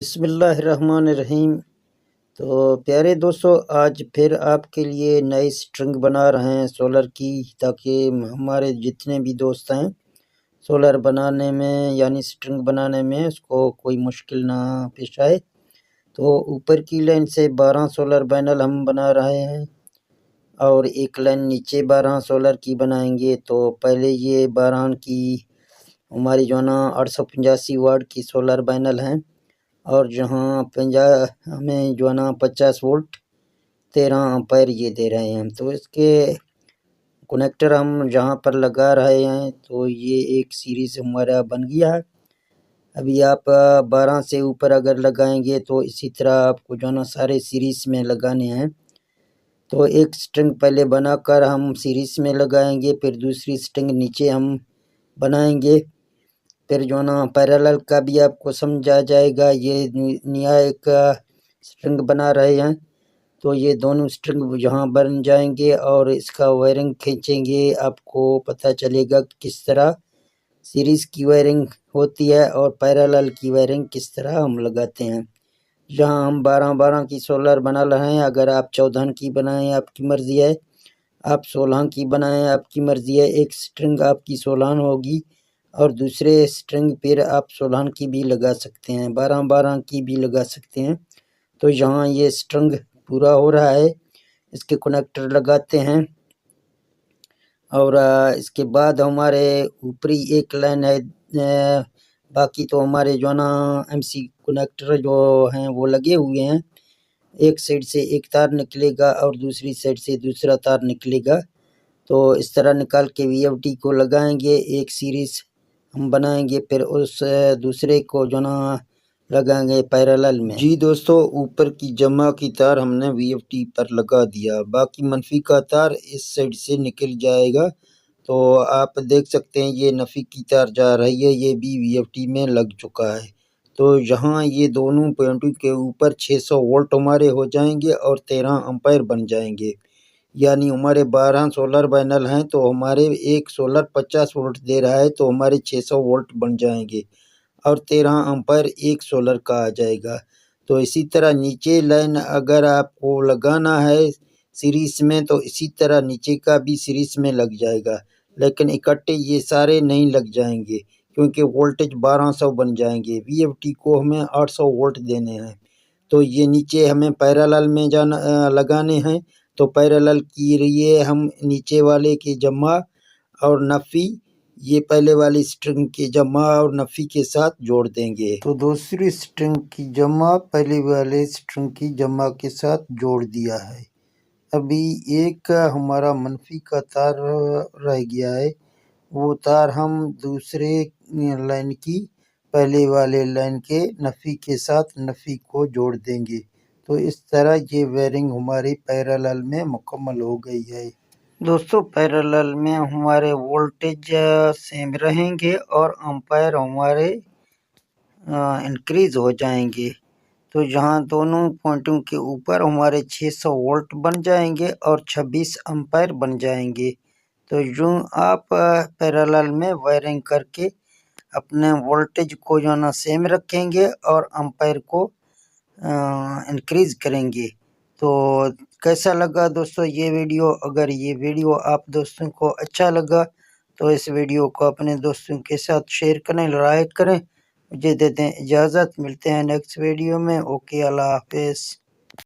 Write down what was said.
بسم اللہ الرحمن الرحیم۔ تو پیارے دوستو، آج پھر آپ کے لیے نئی سٹرنگ بنا رہے ہیں سولر کی، تاکہ ہمارے جتنے بھی دوست ہیں سولر بنانے میں یعنی سٹرنگ بنانے میں اس کو کوئی مشکل نہ پیش آئے۔ تو اوپر کی لائن سے 12 سولر پینل ہم بنا رہے ہیں اور ایک لائن نیچے 12 سولر کی بنائیں گے۔ تو پہلے یہ 12 کی ہماری جو ہے نا 885 واٹ کی سولر پینل ہیں، اور جہاں 50 ہمیں جو ہے نا 50 وولٹ 13 امپیر یہ دے رہے ہیں۔ تو اس کے کنیکٹر ہم جہاں پر لگا رہے ہیں تو یہ ایک سیریز ہمارا بن گیا ہے۔ ابھی آپ 12 سے اوپر اگر لگائیں گے تو اسی طرح آپ کو جو ہے نا سارے سیریز میں لگانے ہیں۔ تو ایک سٹرنگ پہلے بنا کر ہم سیریز میں لگائیں گے، پھر دوسری سٹرنگ نیچے ہم بنائیں گے، پھر جو نا پیرالل کا بھی آپ کو سمجھا جائے گا۔ یہ نیا ایک سٹرنگ بنا رہے ہیں، تو یہ دونوں سٹرنگ جہاں بن جائیں گے اور اس کا وائرنگ کھینچیں گے، آپ کو پتہ چلے گا کہ کس طرح سیریز کی وائرنگ ہوتی ہے اور پیرالل کی وائرنگ کس طرح ہم لگاتے ہیں۔ جہاں ہم 12 کی سولر بنا رہے ہیں، اگر آپ 14 کی بنائیں آپ کی مرضی ہے، آپ 16 کی بنائیں آپ کی مرضی ہے۔ ایک سٹرنگ آپ کی 16 ہوگی اور دوسرے سٹرنگ پھر آپ 16 کی بھی لگا سکتے ہیں، 12 کی بھی لگا سکتے ہیں۔ تو یہاں یہ سٹرنگ پورا ہو رہا ہے، اس کے کنیکٹر لگاتے ہیں، اور اس کے بعد ہمارے اوپری ایک لائن ہے، باقی تو ہمارے جو نا ایم سی کنیکٹر جو ہیں وہ لگے ہوئے ہیں۔ ایک سائڈ سے ایک تار نکلے گا اور دوسری سائڈ سے دوسرا تار نکلے گا، تو اس طرح نکال کے وی ایف ٹی کو لگائیں گے، ایک سیریز ہم بنائیں گے، پھر اس دوسرے کو جو نا لگائیں گے پیرالل میں۔ جی دوستو، اوپر کی جمع کی تار ہم نے وی ایف ٹی پر لگا دیا، باقی منفی کا تار اس سائڈ سے نکل جائے گا۔ تو آپ دیکھ سکتے ہیں یہ نفی کی تار جا رہی ہے، یہ بھی وی ایف ٹی میں لگ چکا ہے۔ تو یہاں یہ دونوں پوائنٹوں کے اوپر 600 وولٹ ہمارے ہو جائیں گے اور 13 امپیر بن جائیں گے، یعنی ہمارے 12 سولر پینل ہیں تو ہمارے ایک سولر 50 وولٹ دے رہا ہے، تو ہمارے 600 وولٹ بن جائیں گے اور 13 امپیر ایک سولر کا آ جائے گا۔ تو اسی طرح نیچے لائن اگر آپ کو لگانا ہے سیریز میں تو اسی طرح نیچے کا بھی سیریز میں لگ جائے گا، لیکن اکٹھے یہ سارے نہیں لگ جائیں گے کیونکہ وولٹیج 1200 بن جائیں گے۔ وی ایف ٹی کو ہمیں 800 وولٹ دینے ہیں، تو یہ نیچے ہمیں پیرالل میں لگانے ہیں۔ تو پیرالل کی لیے ہم نیچے والے کی جمع اور نفی یہ پہلے والی سٹرنگ کی جمع اور نفی کے ساتھ جوڑ دیں گے۔ تو دوسری سٹرنگ کی جمع پہلے والے سٹرنگ کی جمع کے ساتھ جوڑ دیا ہے۔ ابھی ایک ہمارا منفی کا تار رہ گیا ہے، وہ تار ہم دوسرے لائن کی پہلے والے لائن کے نفی کے ساتھ نفی کو جوڑ دیں گے۔ تو اس طرح یہ وائرنگ ہماری پیرالل میں مکمل ہو گئی ہے۔ دوستو، پیرالل میں ہمارے وولٹیج سیم رہیں گے اور امپیر ہمارے انکریز ہو جائیں گے۔ تو یہاں دونوں پوائنٹوں کے اوپر ہمارے 600 وولٹ بن جائیں گے اور 26 امپیر بن جائیں گے۔ تو یوں آپ پیرالل میں وائرنگ کر کے اپنے وولٹیج کو جو نا سیم رکھیں گے اور امپیر کو انکریز کریں گے۔ تو کیسا لگا دوستو یہ ویڈیو؟ اگر یہ ویڈیو آپ دوستوں کو اچھا لگا تو اس ویڈیو کو اپنے دوستوں کے ساتھ شیئر کریں، لائک کریں۔ مجھے دیتے ہیں اجازت، ملتے ہیں نیکسٹ ویڈیو میں۔ اوکے، اللہ حافظ۔